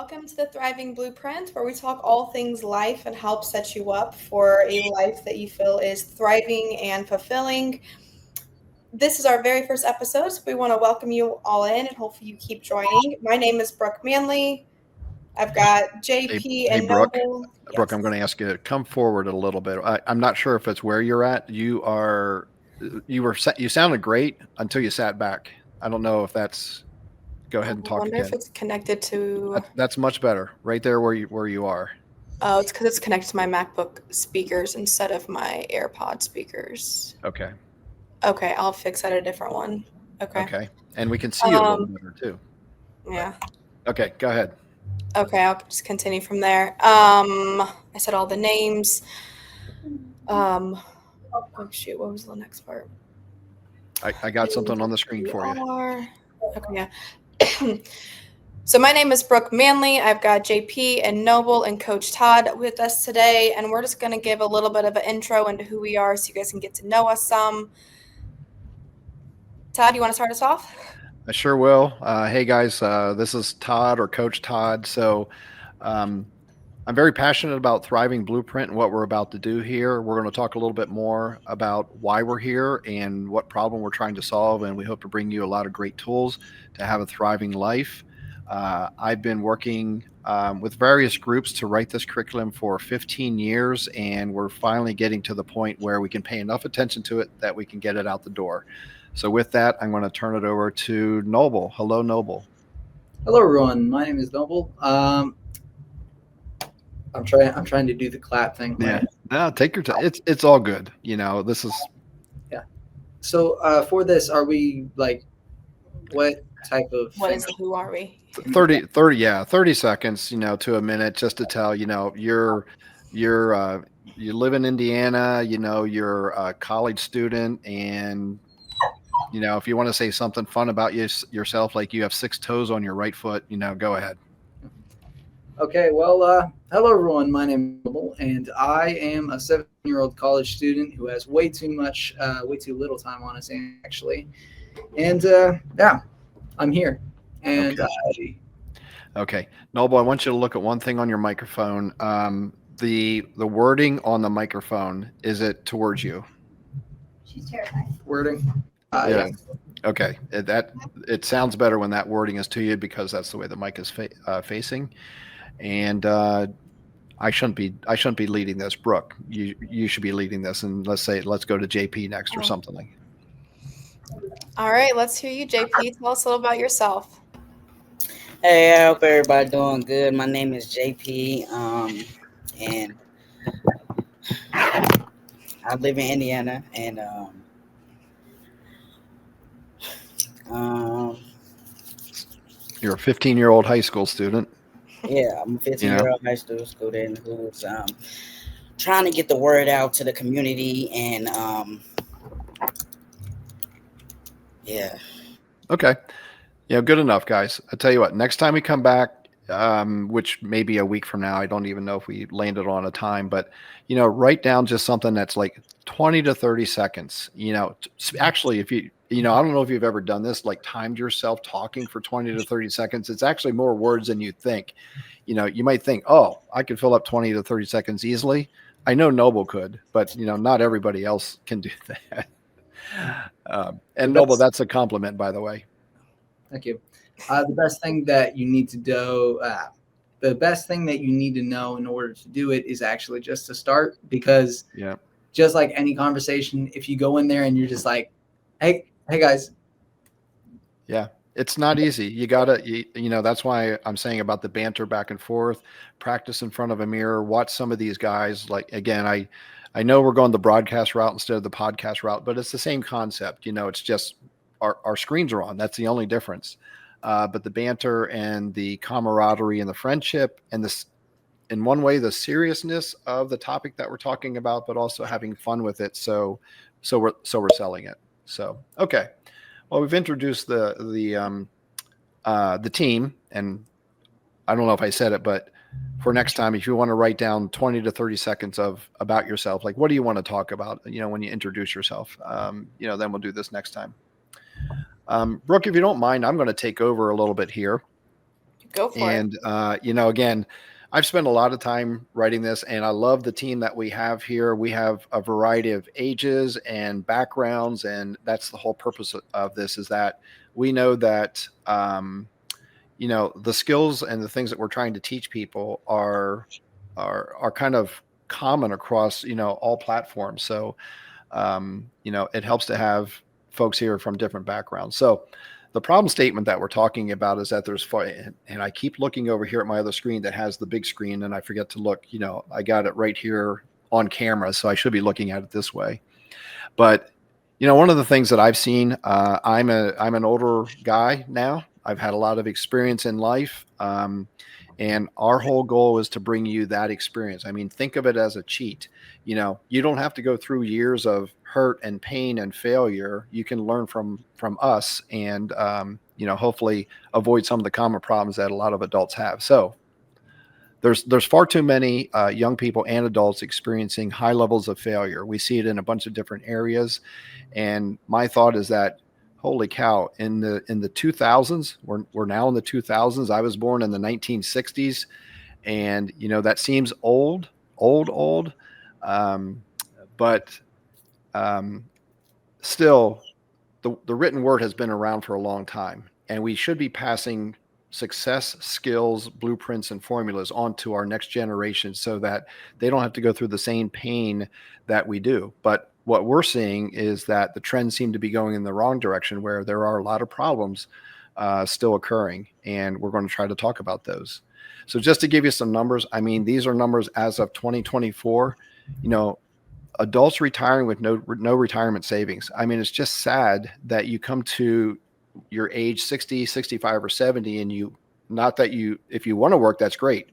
welcome to the Thriving Blueprint, where we talk all things life and help set you up for a life that you feel is thriving and fulfilling. This is our very first episode, so we want to welcome you all in and hopefully you keep joining. My name is Brooke Manley. I've got Hey, JP hey, and Brooke. Noble. Brooke, I'm going to ask you to come forward a little bit. I'm not sure if it's where you're at. You sounded great until you sat back. I don't know if that's. Go I ahead and talk wonder if again. it's connected to. That's much better. Right there where you are. Oh, it's because it's connected to my MacBook speakers instead of my AirPod speakers. Okay. Okay, I'll fix that a different one. Okay. Okay. And we can see you a little Um, better too. yeah. Okay. Go ahead. Okay, I'll just continue from there. I said all the names. Oh shoot, what was the next part? I got something on the screen We for you. are. Okay, yeah. So my name is Brooke Manley. I've got JP and Noble and Coach Todd with us today, and we're just going to give a little bit of an intro into who we are so you guys can get to know us some. Todd, you want to start us off? I sure will. Hey guys, this is Todd or Coach Todd. So, I'm very passionate about Thriving Blueprint and what we're about to do here. We're going to talk a little bit more about why we're here and what problem we're trying to solve, and we hope to bring you a lot of great tools to have a thriving life. I've been working with various groups to write this curriculum for 15 years, and we're finally getting to the point where we can pay enough attention to it that we can get it out the door. So with that, I'm going to turn it over to Noble. Hello, Noble. Hello, everyone. My name is Noble. I'm trying to do the clap thing. Yeah, no, take your time. It's all good. This is Yeah. So for this, are we like, what type of? What is who are we? 30 seconds, to a minute, just to tell, you live in Indiana, you're a college student, and if you want to say something fun about yourself, like you have 6 toes on your right foot, go ahead. Okay. Well, hello, everyone. My name is Noble, and I am a 17-year-old college student who has way too little time on his hands, actually. And yeah, I'm here. And Okay, Noble, I want you to look at one thing on your microphone. The wording on the microphone, is it towards you? She's terrified. Wording. Yeah. Okay. It sounds better when that wording is to you because that's the way the mic is facing. And I shouldn't be leading this, Brooke. You should be leading this, and let's go to JP next or something. All right, let's hear you, JP. Tell us a little about yourself. Hey, I hope everybody doing good. My name is JP, and I live in Indiana, and You're a 15-year-old high school student. yeah, I'm a 15-year-old high school student who's trying to get the word out to the community, and yeah. Okay. Good enough, guys. I tell you what, next time we come back, which may be a week from now, I don't even know if we landed on a time, but, write down just something that's like 20 to 30 seconds. Actually, if I don't know if you've ever done this, like timed yourself talking for 20 to 30 seconds. It's actually more words than you think. You might think, oh, I could fill up 20 to 30 seconds easily. I know Noble could, but, not everybody else can do that. And Noble, that's a compliment, by the way. Thank you. The best thing that you need to do, the best thing that you need to know in order to do it is actually just to start, because just like any conversation, if you go in there and you're just like, hey guys. Yeah, it's not easy. You gotta, that's why I'm saying about the banter back and forth, practice in front of a mirror, watch some of these guys. Like, again, I know we're going the broadcast route instead of the podcast route, but it's the same concept. It's just our screens are on. That's the only difference. But the banter and the camaraderie and the friendship and this, in one way, the seriousness of the topic that we're talking about, but also having fun with it. So we're selling it. So, okay. Well, we've introduced the team, and I don't know if I said it, but for next time, if you want to write down 20 to 30 seconds about yourself, like what do you want to talk about, when you introduce yourself, then we'll do this next time. Brooke, if you don't mind, I'm going to take over a little bit here. Go for it. And, again, I've spent a lot of time writing this, and I love the team that we have here. We have a variety of ages and backgrounds, and that's the whole purpose of this, is that we know that, the skills and the things that we're trying to teach people are kind of common across, all platforms. So, it helps to have folks here from different backgrounds. So the problem statement that we're talking about is that and I keep looking over here at my other screen that has the big screen, and I forget to look, I got it right here on camera, so I should be looking at it this way. But, one of the things that I've seen, I'm an older guy now. I've had a lot of experience in life. And our whole goal is to bring you that experience. I mean, think of it as a cheat. You don't have to go through years of hurt and pain and failure. You can learn from us and, hopefully avoid some of the common problems that a lot of adults have. So there's far too many young people and adults experiencing high levels of failure. We see it in a bunch of different areas. And my thought is that, holy cow, in the 2000s, we're now in the 2000s. I was born in the 1960s, and that seems old. But still, the written word has been around for a long time, and we should be passing success, skills, blueprints, and formulas onto our next generation so that they don't have to go through the same pain that we do. But what we're seeing is that the trends seem to be going in the wrong direction, where there are a lot of problems still occurring, and we're going to try to talk about those. So just to give you some numbers, I mean, these are numbers as of 2024, adults retiring with no retirement savings. I mean, it's just sad that you come to your age 60, 65, or 70, and if you want to work, that's great.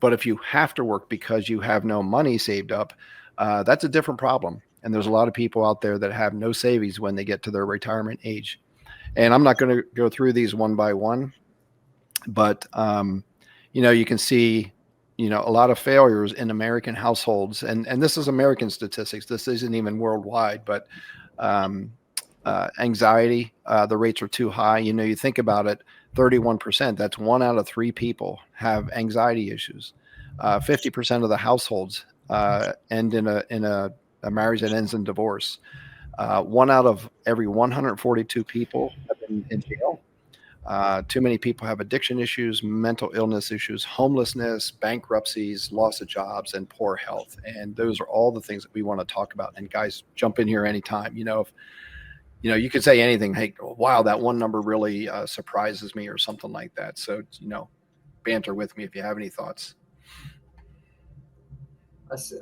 But if you have to work because you have no money saved up, that's a different problem. And there's a lot of people out there that have no savings when they get to their retirement age. And I'm not going to go through these one by one, but, you can see, a lot of failures in American households. And this is American statistics. This isn't even worldwide, but anxiety, the rates are too high. You think about it, 31%, that's 1 out of 3 people have anxiety issues. 50% of the households end in a marriage that ends in divorce. 1 out of every 142 people have been in jail. Too many people have addiction issues, mental illness issues, homelessness, bankruptcies, loss of jobs, and poor health. And those are all the things that we want to talk about. And guys, jump in here anytime. If you could say anything. Hey, wow, that one number really surprises me, or something like that. So, banter with me if you have any thoughts.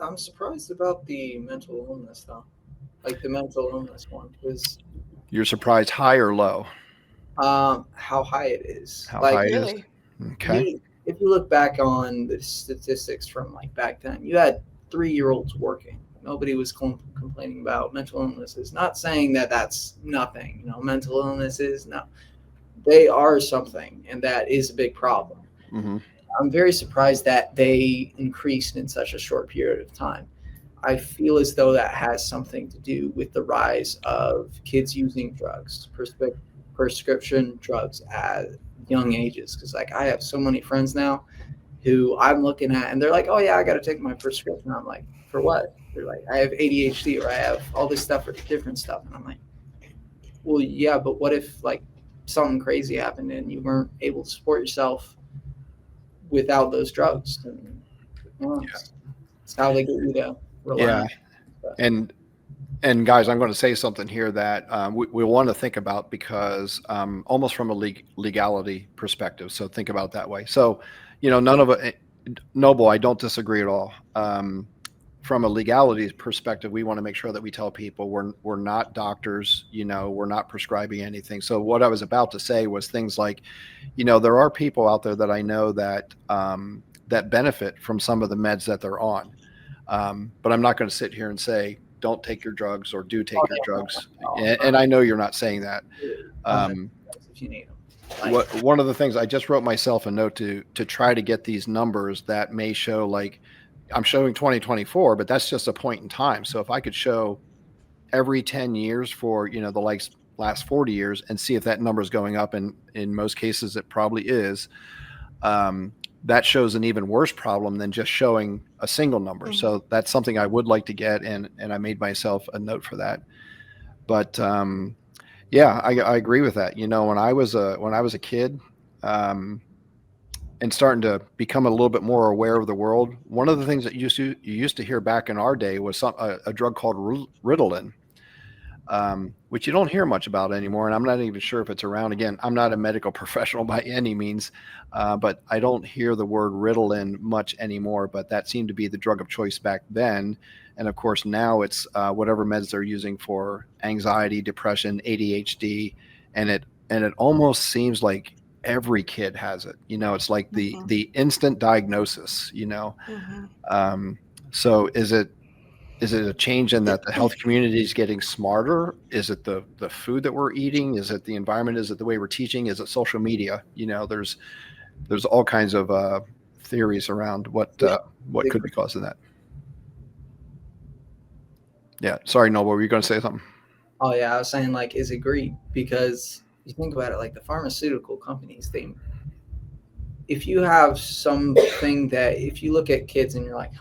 I'm surprised about the mental illness, though. Like the mental illness one, because you're surprised high or low? How high it is. How high it is? Okay. If you look back on the statistics from back then, you had 3-year-olds working. Nobody was complaining about mental illnesses. Not saying that that's nothing. Mental illnesses, no, they are something, and that is a big problem. Mm-hmm. I'm very surprised that they increased in such a short period of time. I feel as though that has something to do with the rise of kids using drugs, prescription drugs at young ages. Because I have so many friends now who I'm looking at, and they're like, "Oh yeah, I got to take my prescription." I'm like, "For what?" They're like, "I have ADHD, or I have all this stuff, or different stuff." And I'm like, "Well, yeah, but what if something crazy happened and you weren't able to support yourself without those drugs?" And, it's how they get you to rely. Yeah. And guys, I'm going to say something here that we want to think about, because almost from a legality perspective. So think about it that way. So, none of it, Noble, I don't disagree at all. From a legality perspective, we want to make sure that we tell people we're not doctors, we're not prescribing anything. So what I was about to say was things like, there are people out there that I know that that benefit from some of the meds that they're on. But I'm not going to sit here and say, don't take your drugs, or do take your drugs. And I know you're not saying that. If you need them. One of the things, I just wrote myself a note to try to get these numbers that may show, I'm showing 2024, but that's just a point in time. So if I could show every 10 years for, the last 40 years, and see if that number is going up, and in most cases it probably is, that shows an even worse problem than just showing a single number. Mm-hmm. So that's something I would like to get, and I made myself a note for that. But yeah, I agree with that. When I was a kid, and starting to become a little bit more aware of the world, one of the things that you used to hear back in our day was a drug called Ritalin, which you don't hear much about anymore. And I'm not even sure if it's around. Again, I'm not a medical professional by any means, but I don't hear the word Ritalin much anymore. But that seemed to be the drug of choice back then. And of course, now it's whatever meds they're using for anxiety, depression, ADHD, and it almost seems like every kid has it. It's like the instant diagnosis. So is it a change in that the health community is getting smarter? Is it the food that we're eating? Is it the environment? Is it the way we're teaching? Is it social media? There's all kinds of theories around what could be causing that. Yeah. Sorry, Noble, were you going to say something? Oh yeah, I was saying, like, is it greed? Because you think about it, like the pharmaceutical companies, if you have something that, if you look at kids and you're like,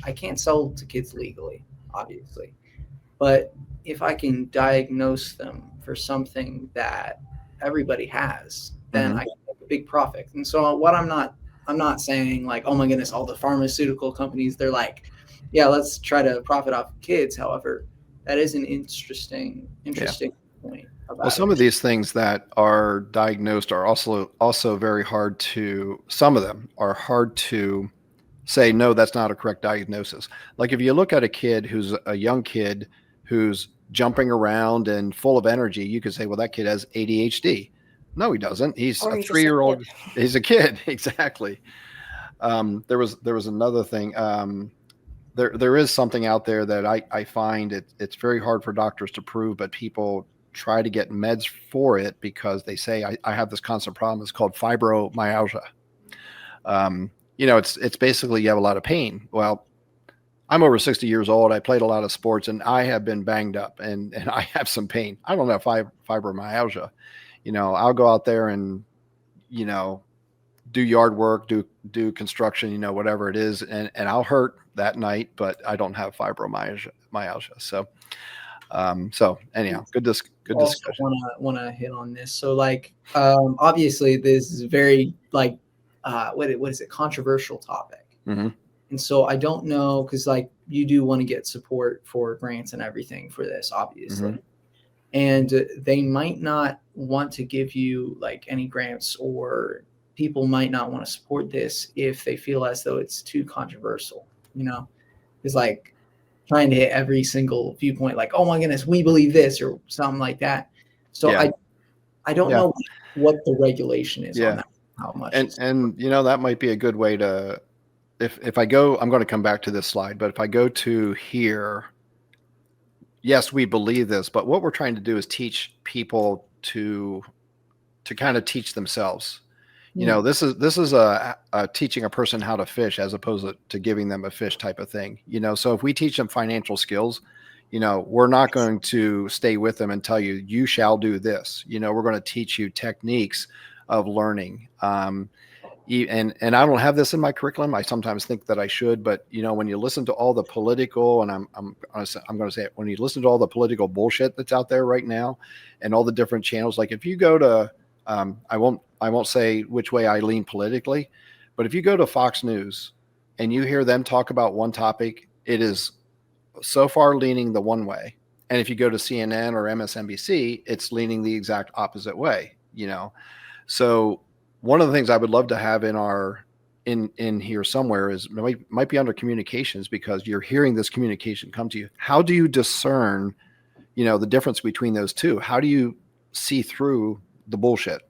I can't sell to kids legally, obviously, but if I can diagnose them for something that everybody has, then I can make a big profit. And so I'm not saying like, oh my goodness, all the pharmaceutical companies, they're like, yeah, let's try to profit off kids. However, that is an interesting point about Well, some of these things that are diagnosed are also very hard to, some of them are hard to say, no, that's not a correct diagnosis. Like if you look at a kid who's a young kid who's jumping around and full of energy, you could say, well, that kid has ADHD. No, he doesn't. He's a 3-year-old. He's a kid. Exactly. There was another thing. There is something out there that I find it's very hard for doctors to prove, but people try to get meds for it because they say, I have this constant problem. It's called fibromyalgia. It's basically you have a lot of pain. Well, I'm over 60 years old. I played a lot of sports and I have been banged up and I have some pain. I don't have fibromyalgia. I'll go out there and, do yard work, do construction, whatever it is. And I'll hurt that night, but I don't have fibromyalgia. So anyhow, good discussion. Want to hit on this. So like, obviously this is very like, what is it? Controversial topic. Mm-hmm. And so I don't know, because like you do want to get support for grants and everything for this, obviously. Mm-hmm. And they might not want to give you like any grants, or people might not want to support this if they feel as though it's too controversial, It's like trying to hit every single viewpoint, like, oh my goodness, we believe this or something like that. So yeah. I don't know what the regulation is on that. How much and that might be a good way to, if I go, I'm going to come back to this slide, but if I go to here, yes, we believe this, but what we're trying to do is teach people to kind of teach themselves. This is a teaching a person how to fish as opposed to giving them a fish type of thing. So if we teach them financial skills, we're not going to stay with them and tell you shall do this. We're going to teach you techniques of learning. And I don't have this in my curriculum. I sometimes think that I should, but when you listen to all the political, and I'm going to say it, when you listen to all the political bullshit that's out there right now, and all the different channels, like if you go to, I won't say which way I lean politically, but if you go to Fox News and you hear them talk about one topic, it is so far leaning the one way. And if you go to CNN or MSNBC, it's leaning the exact opposite way. So one of the things I would love to have in here somewhere is might be under communications, because you're hearing this communication come to you. How do you discern, the difference between those two? How do you see through the bullshit?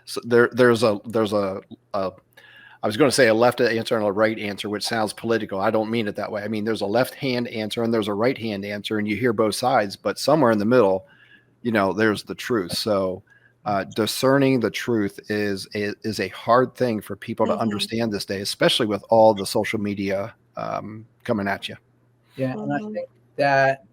So there's a I was going to say a left answer and a right answer, which sounds political. I don't mean it that way. I mean, there's a left-hand answer and there's a right-hand answer, and you hear both sides, but somewhere in the middle, there's the truth. So discerning the truth is a hard thing for people to understand this day, especially with all the social media coming at you. Yeah, and I think that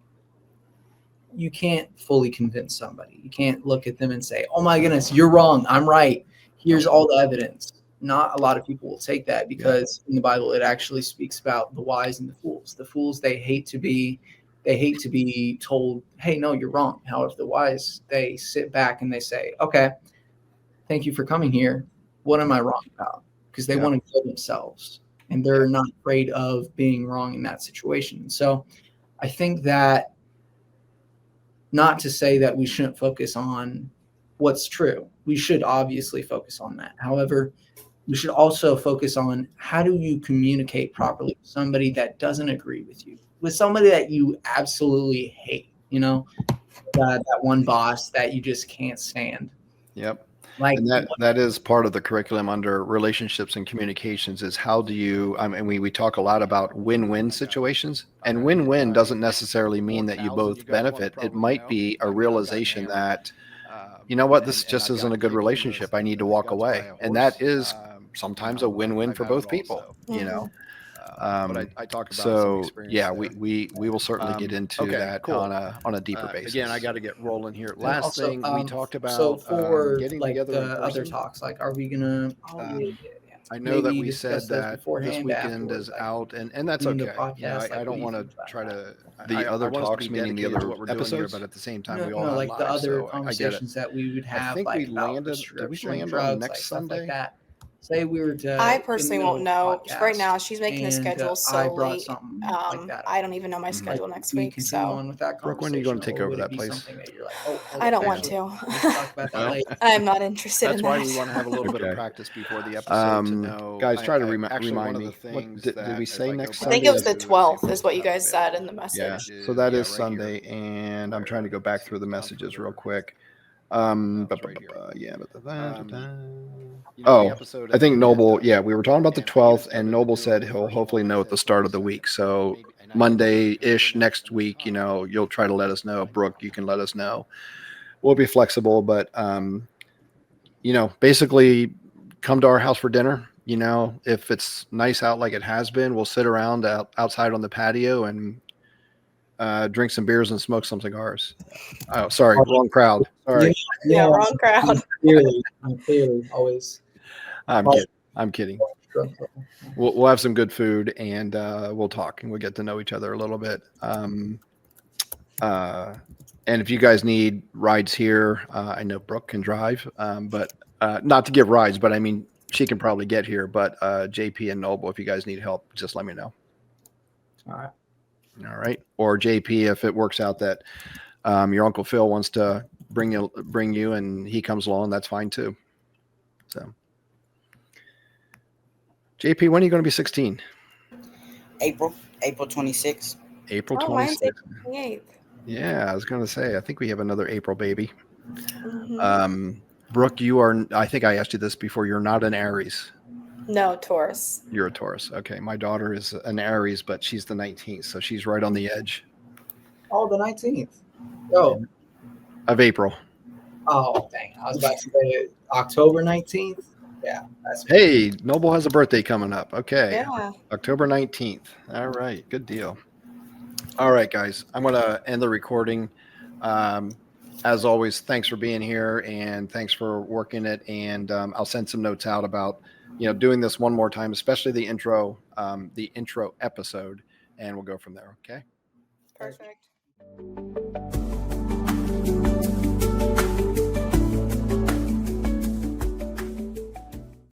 you can't fully convince somebody. You can't look at them and say, oh my goodness, you're wrong, I'm right. here's all the evidence. Not a lot of people will take that because in the Bible it actually speaks about the wise and the fools. The fools, they hate to be told, hey, no, you're wrong. However, the wise, they sit back and they say, okay, thank you for coming here. What am I wrong about? Because they want to kill themselves and they're not afraid of being wrong in that situation. So I think that, not to say that we shouldn't focus on what's true. We should obviously focus on that. However, we should also focus on how do you communicate properly with somebody that doesn't agree with you, with somebody that you absolutely hate, that one boss that you just can't stand. Yep. And that is part of the curriculum under relationships and communications is how do you, we talk a lot about win-win situations, and win-win doesn't necessarily mean that you both benefit. It might be a realization that, you know what, this just isn't a good relationship. I need to walk away. And that is sometimes a win-win for both people, But I talk about some experience we will certainly get into that on a deeper basis. Again, I got to get rolling here. Last also, thing we talked about. So for getting like together the other talks, like, are we gonna? I know that we said that this weekend is out, and that's okay. I don't want to try to the other talks, meaning the other episodes, but at the same time, we all have like lives, the other so conversations that we would have. I think like, we landed. Did we land on next Sunday? Like that. Say we were to. I personally won't know right now. She's making a schedule so I brought late. something like that. I don't even know my schedule next week. So on with that Brooke, when are you going to take over that place? That you're like, I don't want to. Talk about that later. I'm not interested in that. That's why we want to have a little bit of practice before the episode to know. Guys, try to remind me. What did we say next Sunday? I think it was the 12th is what you guys said in the message. Yeah, so that is Sunday, and I'm trying to go back through the messages real quick. I think Noble, we were talking about the 12th, and Noble said he'll hopefully know at the start of the week. So Monday-ish next week, you'll try to let us know. Brooke, you can let us know. We'll be flexible, but, basically come to our house for dinner. If it's nice out like it has been, we'll sit around outside on the patio and drink some beers and smoke some cigars. Oh, sorry, wrong crowd. Sorry. Yeah, wrong crowd. Clearly, always. I'm kidding. We'll have some good food and we'll talk and we'll get to know each other a little bit. And if you guys need rides here, I know Brooke can drive, but not to give rides, but I mean she can probably get here. But JP and Noble, if you guys need help, just let me know. All right. Or JP, if it works out that your Uncle Phil wants to bring you and he comes along, that's fine too. So, JP, when are you going to be 16? April 26th. April 26th. Mine's April 28th. Yeah, I was going to say, I think we have another April baby. Brooke, you are, I think I asked you this before, you're not an Aries. No, Taurus. You're a Taurus. Okay. My daughter is an Aries, but she's the 19th. So she's right on the edge. Oh, the 19th. Oh. Of April. Oh, dang. I was about to say October 19th. Yeah. Hey, Noble has a birthday coming up. Okay. Yeah. October 19th. All right. Good deal. All right, guys. I'm going to end the recording. As always, thanks for being here and thanks for working it. And I'll send some notes out about doing this one more time, especially the intro episode, and we'll go from there. Okay. Perfect.